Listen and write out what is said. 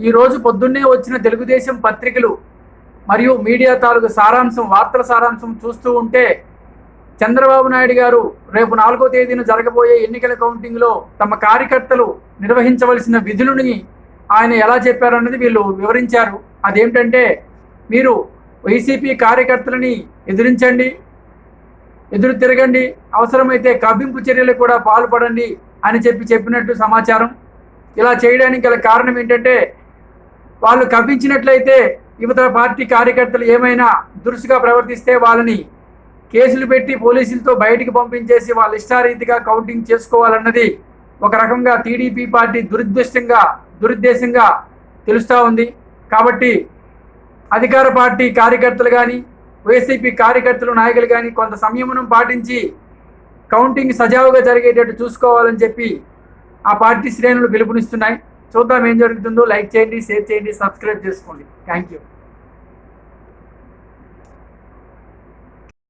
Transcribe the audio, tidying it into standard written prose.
ఈరోజు పొద్దున్నే వచ్చిన తెలుగుదేశం పత్రికలు మరియు మీడియా తాలూకు సారాంశం, వార్తల సారాంశం చూస్తూ ఉంటే చంద్రబాబు నాయుడు గారు రేపు 4వ తేదీన జరగబోయే ఎన్నికల కౌంటింగ్లో తమ కార్యకర్తలు నిర్వహించవలసిన విధులని ఆయన ఎలా చెప్పారన్నది వీళ్ళు వివరించారు. అదేంటంటే, మీరు వైసీపీ కార్యకర్తలని ఎదిరించండి, ఎదురు తిరగండి, అవసరమైతే కవ్వింపు చర్యలు కూడా పాల్పడండి అని చెప్పినట్టు సమాచారం. ఇలా చేయడానికి గల కారణం ఏంటంటే, వాళ్ళు కవ్వించినట్లయితే యువత పార్టీ కార్యకర్తలు ఏమైనా దురుసుగా ప్రవర్తిస్తే వాళ్ళని కేసులు పెట్టి పోలీసులతో బయటికి పంపించేసి వాళ్ళ ఇష్టారీతిగా కౌంటింగ్ చేసుకోవాలన్నది ఒక రకంగా టీడీపీ పార్టీ దురుద్దేశంగా తెలుస్తూ ఉంది. కాబట్టి అధికార పార్టీ కార్యకర్తలు కానీ, వైసీపీ కార్యకర్తలు, నాయకులు కానీ కొంత సంయమనం పాటించి కౌంటింగ్ సజావుగా జరిగేటట్టు చూసుకోవాలని చెప్పి ఆ పార్టీ శ్రేణులు పిలుపునిస్తున్నాయి. చూద్దాం ఏం జరుగుతుందో. లైక్ చేయండి, షేర్ చేయండి, సబ్స్క్రైబ్ చేసుకోండి. Thank you.